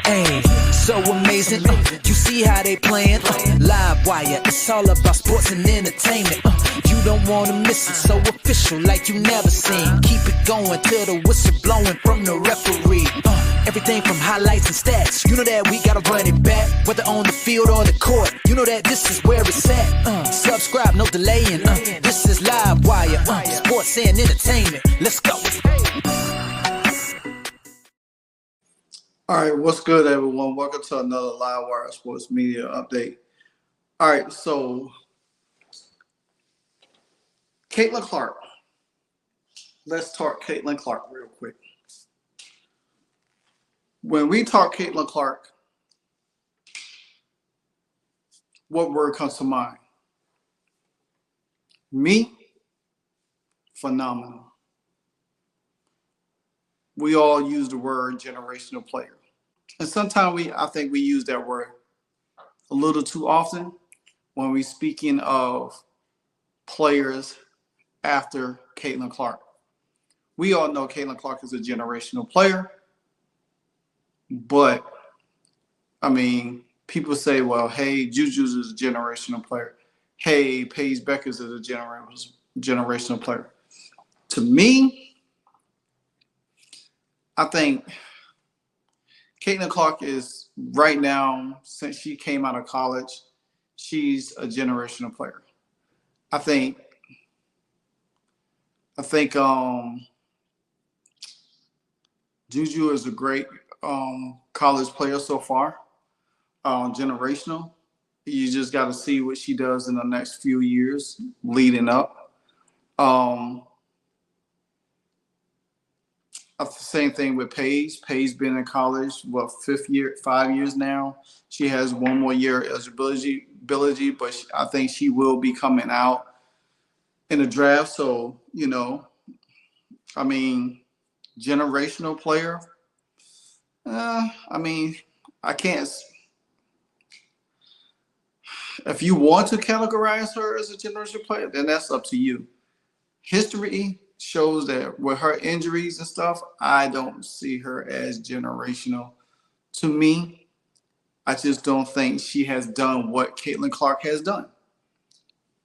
Hey, so amazing. You see how they playing? Live wire, it's all about sports and entertainment. You don't want to miss it, so official like you never seen. Keep it going till the whistle blowing from the referee. Everything from highlights and stats. You know that we gotta run it back, whether on the field or the court. You know that this is where it's at. Subscribe, no delaying. This is Live Wire, sports and entertainment. Let's go. All right, what's good, everyone? Welcome to another Live Wire Sports Media Update. All right, so Caitlin Clark. Let's talk Caitlin Clark real quick. When we talk Caitlin Clark, what word comes to mind? Me, phenomenal. We all use the word generational player. And sometimes I think we use that word a little too often when we're speaking of players after Caitlin Clark. We all know Caitlin Clark is a generational player, but I mean, people say, well, hey, Juju's is a generational player. Hey, Paige Beckers is a generational player. To me, I think Caitlin Clark is right now, since she came out of college, she's a generational player. I think Juju is a great college player so far, generational. You just got to see what she does in the next few years leading up. Same thing with Paige. Paige been in college, 5 years now. She has one more year eligibility, but I think she will be coming out in the draft. So, I mean, generational player. I can't. If you want to categorize her as a generational player, then that's up to you. History shows that with her injuries and stuff, I don't see her as generational. To me, I just don't think she has done what Caitlin Clark has done.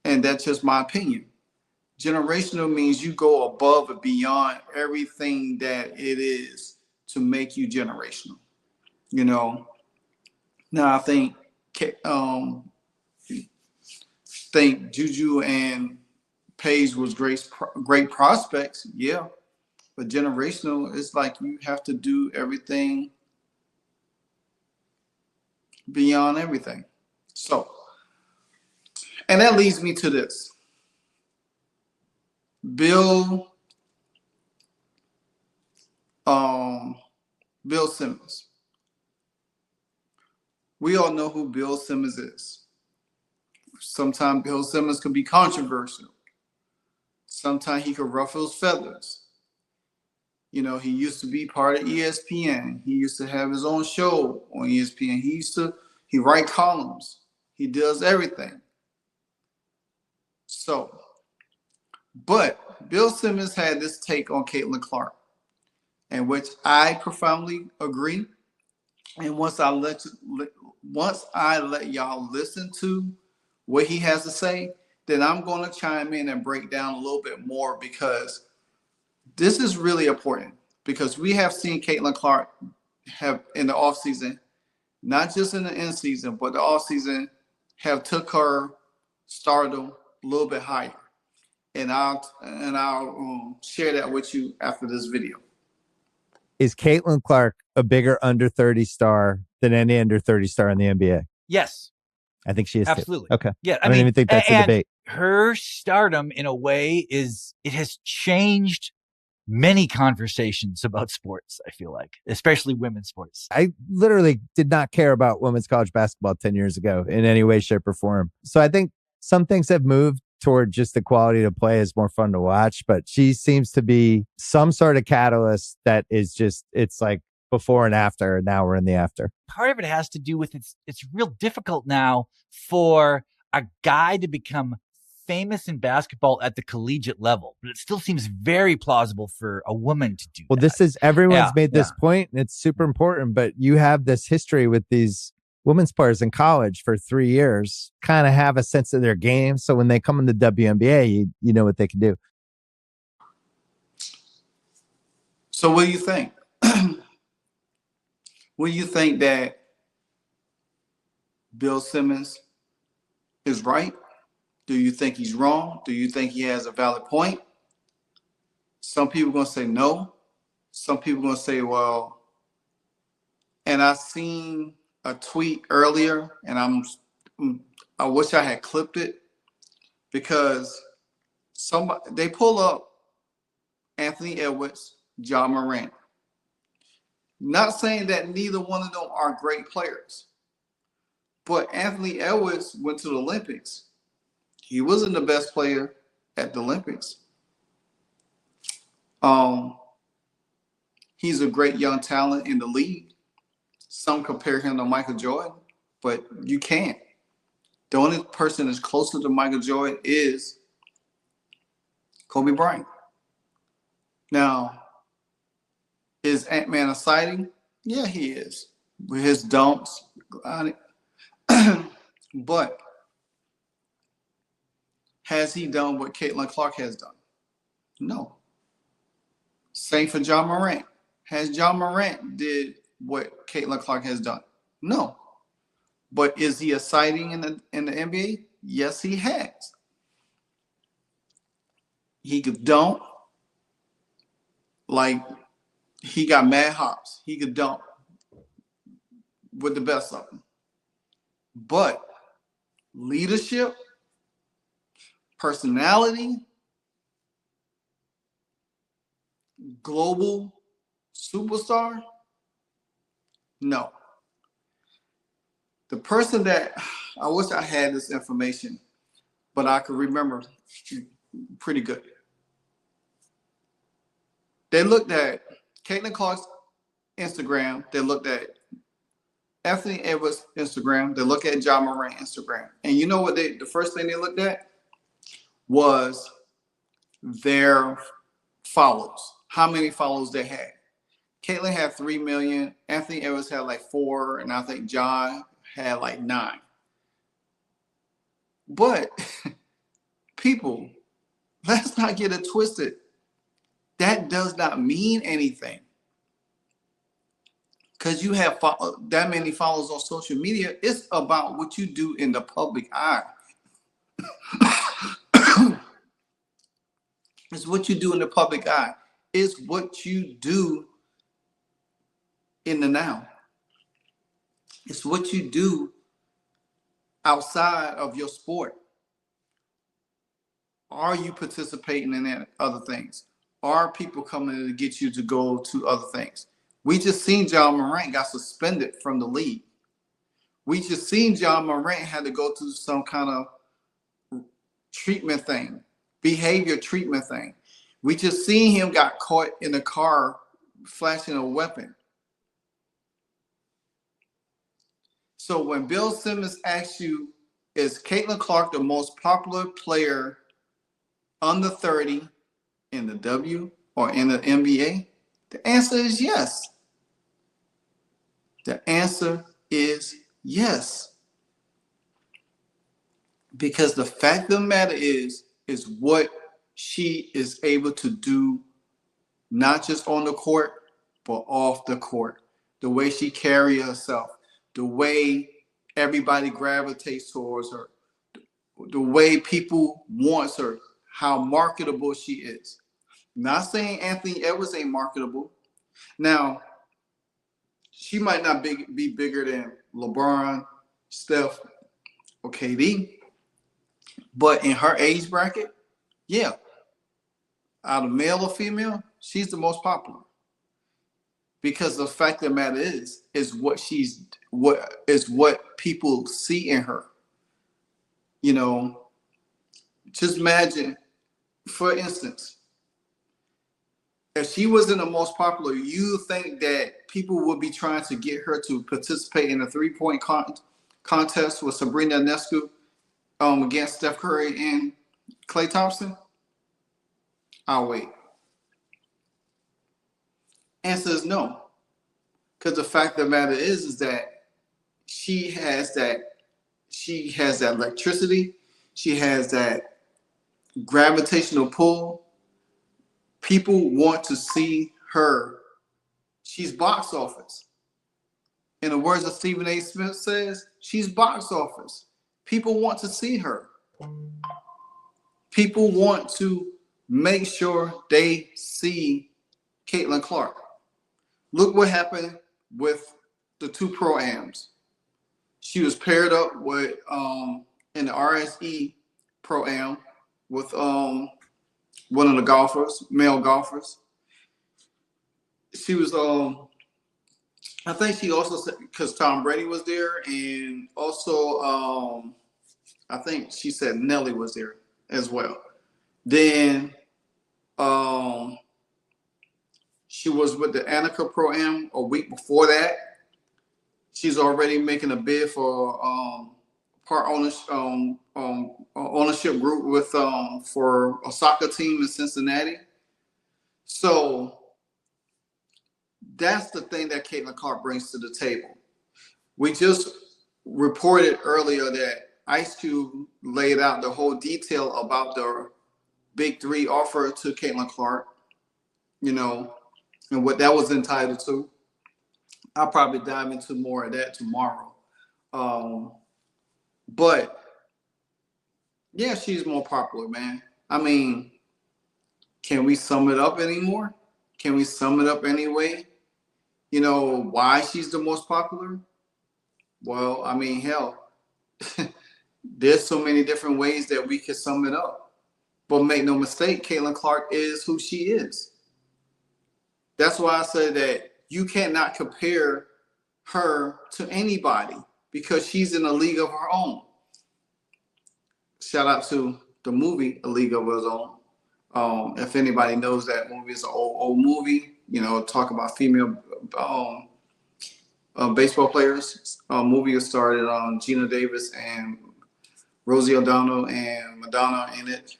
And that's just my opinion. Generational means you go above and beyond everything that it is to make you generational. Now I think Juju and Paige was great prospects, yeah. But generational is like you have to do everything beyond everything. So, and that leads me to this. Bill Simmons. We all know who Bill Simmons is. Sometimes Bill Simmons could be controversial. Sometimes he could ruffle his feathers. He used to be part of ESPN. He used to have his own show on ESPN. He write columns. He does everything. So, but Bill Simmons had this take on Caitlin Clark, in which I profoundly agree. And once I let y'all listen to what he has to say, then I'm going to chime in and break down a little bit more, because this is really important, because we have seen Caitlin Clark have in the offseason, not just in the end season, but the offseason, have took her stardom a little bit higher. And I'll share that with you after this video. Is Caitlin Clark a bigger under 30 star than any under 30 star in the NBA? Yes. I think she is. Absolutely. Too. Okay. Yeah. I don't even think that's a debate. Her stardom, in a way, it has changed many conversations about sports, I feel like, especially women's sports. I literally did not care about women's college basketball 10 years ago in any way, shape, or form. So I think some things have moved toward just the quality to play is more fun to watch, but she seems to be some sort of catalyst that is just, it's like before and after, and now we're in the after. Part of it has to do with it's real difficult now for a guy to become famous in basketball at the collegiate level, but it still seems very plausible for a woman to do that. This is, everyone's Yeah, made this point, and it's super important, but you have this history with these women's players in college for 3 years, kind of have a sense of their game. So when they come in the WNBA, you know what they can do. So what do you think? What do you think that Bill Simmons is right? Do you think he's wrong? Do you think he has a valid point? Some people are going to say no. Some people are going to say, well, and I seen a tweet earlier, and I wish I had clipped it, because they pull up Anthony Edwards, Ja Morant. Not saying that neither one of them are great players, but Anthony Edwards went to the Olympics. He wasn't the best player at the Olympics. He's a great young talent in the league. Some compare him to Michael Jordan, but you can't. The only person that's closer to Michael Jordan is Kobe Bryant. Now, is Ant-Man exciting? Yeah, he is. With his dunks. But has he done what Caitlin Clark has done? No. Same for Ja Morant. Has Ja Morant did what Caitlin Clark has done? No. But is he exciting in the NBA? Yes, he has. He could dunk. Like, he got mad hops. He could dunk with the best of them. But leadership, personality, global superstar, no. The person that, I wish I had this information, but I could remember pretty good. They looked at Caitlin Clark's Instagram. They looked at Anthony Edwards' Instagram. They looked at Ja Morant's Instagram. And you know what the first thing they looked at was their follows, how many follows they had. Caitlin had 3 million. Anthony Edwards had like 4, and I think John had like 9. But people, let's not get it twisted. That does not mean anything. Because you have that many followers on social media, it's about what you do in the public eye. It's what you do in the public eye. It's what you do in the now. It's what you do outside of your sport. Are you participating in other things? Are people coming to get you to go to other things? We just seen Ja Morant got suspended from the league. We just seen Ja Morant had to go through some kind of treatment thing, behavior treatment thing. We just seen him got caught in a car flashing a weapon. So when Bill Simmons asks you, is Caitlin Clark the most popular player under 30 in the W or in the NBA? The answer is yes. The answer is yes. Because the fact of the matter is what she is able to do, not just on the court, but off the court. The way she carries herself, the way everybody gravitates towards her, the way people want her, how marketable she is. Not saying Anthony Edwards ain't marketable. Now, she might not be bigger than LeBron, Steph, or KD, but in her age bracket, yeah, out of male or female, she's the most popular. Because the fact of the matter is what people see in her. You know, just imagine, for instance, if she wasn't the most popular, you think that people would be trying to get her to participate in a 3-point contest with Sabrina Ionescu against Steph Curry and Klay Thompson? I'll wait. Answer is no. Because the fact of the matter is that she has that electricity, she has that gravitational pull. People want to see her. She's box office. In the words of Stephen A. Smith says, she's box office. People want to see her. People want to make sure they see Caitlin Clark. Look what happened with the two pro-ams. She was paired up with in the RSE pro-am with one of the golfers, male golfers. She was I think she also said, because Tom Brady was there, and also I think she said Nelly was there as well. Then she was with the Annika Pro-Am a week before that. She's already making a bid for part ownership group with for a soccer team in Cincinnati. So that's the thing that Caitlin Clark brings to the table. We just reported earlier that Ice Cube laid out the whole detail about the Big Three offer to Caitlin Clark, you know, and what that was entitled to. I'll probably dive into more of that tomorrow. But yeah, she's more popular, man. I mean, can we sum it up anymore? Can we sum it up anyway? You know, why she's the most popular? Well, I mean, hell, there's so many different ways that we can sum it up. But make no mistake, Caitlin Clark is who she is. That's why I say that you cannot compare her to anybody because she's in a league of her own. Shout out to the movie A League of Her Own. If anybody knows that movie, it's an old movie, you know, talk about female baseball players. Movie was started on Gina Davis and Rosie O'Donnell and Madonna in it.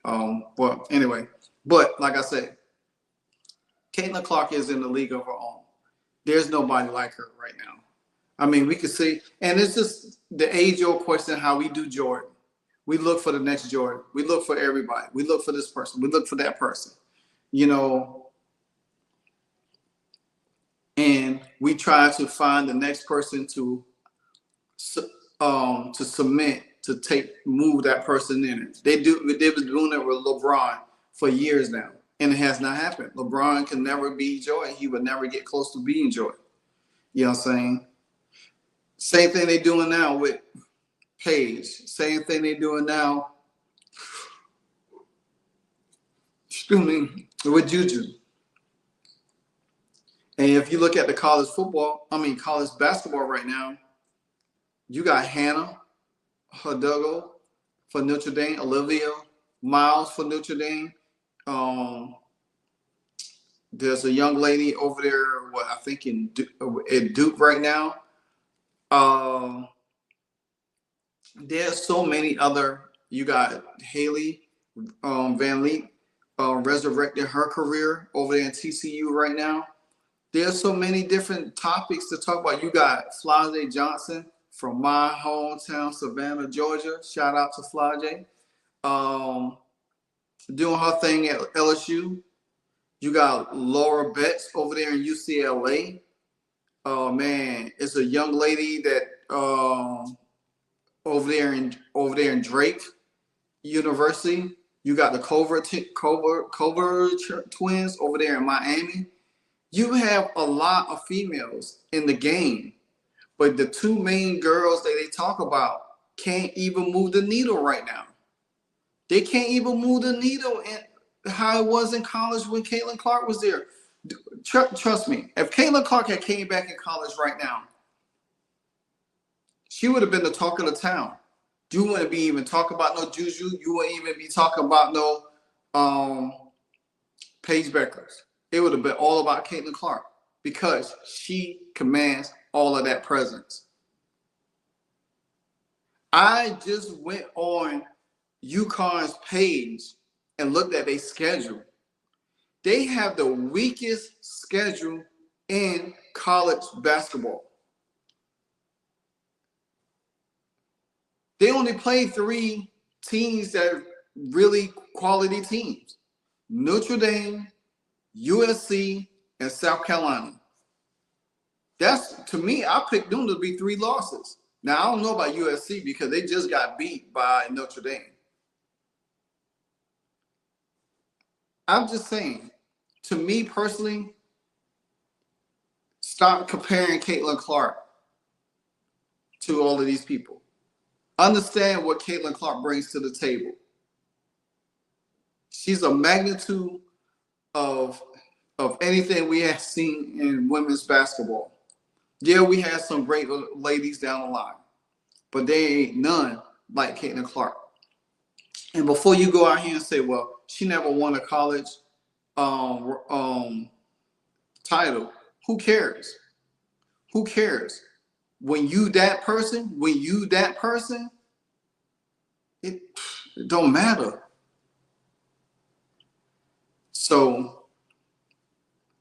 Well, anyway, but like I said, Caitlin Clark is in the league of her own. There's nobody like her right now. I mean, we could see, and it's just the age-old question how we do Jordan. We look for the next Jordan. We look for everybody. We look for this person. We look for that person. You know, and we try to find the next person to submit to move that person in it. They've been doing it with LeBron for years now, and it has not happened. LeBron can never be Jordan. He would never get close to being Jordan. You know what I'm saying? Same thing they're doing now with Paige. Same thing they're doing now, with Juju. And if you look at the college basketball right now, you got Hannah Hidalgo for Notre Dame, Olivia Miles for Notre Dame. There's a young lady over there, I think at Duke right now. There's so many other. You got Haley Van Leet resurrecting her career over there in TCU right now. There's so many different topics to talk about. You got Flajay Johnson from my hometown, Savannah, Georgia. Shout out to Flajay. Doing her thing at LSU. You got Laura Betts over there in UCLA. Oh man, it's a young lady that over there in Drake University. You got the Culver twins over there in Miami. You have a lot of females in the game, but the two main girls that they talk about can't even move the needle right now. They can't even move the needle in how it was in college when Caitlin Clark was there. Trust me, if Caitlin Clark had came back in college right now, she would have been the talk of the town. You wouldn't be even talking about no Juju. You wouldn't even be talking about no Paige Beckers. It would have been all about Caitlin Clark because she commands all of that presence. I just went on UConn's page and looked at their schedule, they have the weakest schedule in college basketball. They only play 3 teams that are really quality teams: Notre Dame, USC, and South Carolina. That's, to me, I picked them to be 3 losses. Now, I don't know about USC because they just got beat by Notre Dame. I'm just saying, to me personally, stop comparing Caitlin Clark to all of these people. Understand what Caitlin Clark brings to the table. She's a magnitude of anything we have seen in women's basketball. Yeah, we had some great ladies down the line, but they ain't none like Caitlin Clark. And before you go out here and say, well, she never won a college title, who cares? Who cares? When you that person, it don't matter. So,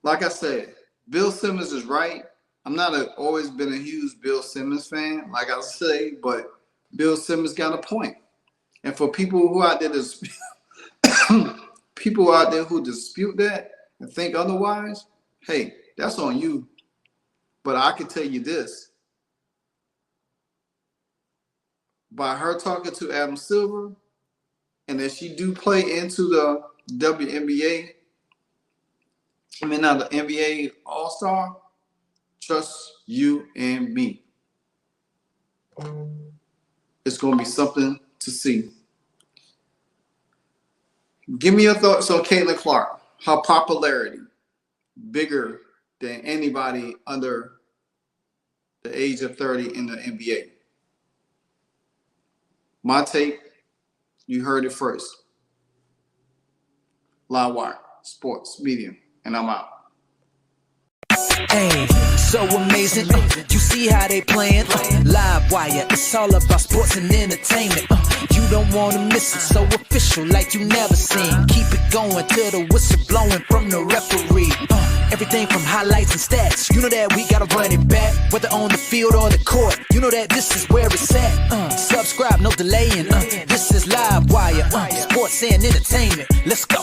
like I said, Bill Simmons is right. I'm not always been a huge Bill Simmons fan, like I say, but Bill Simmons got a point. And for people who out there who dispute that and think otherwise, hey, that's on you. But I can tell you this. By her talking to Adam Silver, and if she do play into the WNBA, the NBA All-Star, trust you and me. It's going to be something to see. Give me your thoughts on Caitlin Clark. Her popularity, bigger than anybody under the age of 30 in the NBA. My take, you heard it first. Livewire, sports, medium, and I'm out. Hey, so amazing. You see how they playing? Live wire, it's all about sports and entertainment. You don't want to miss it, so official like you never seen. Keep it going till the whistle blowing from the referee. Everything from highlights and stats. You know that we gotta run it back, whether on the field or the court. You know that this is where it's at. Subscribe, no delaying. This is Live Wire, sports and entertainment. Let's go.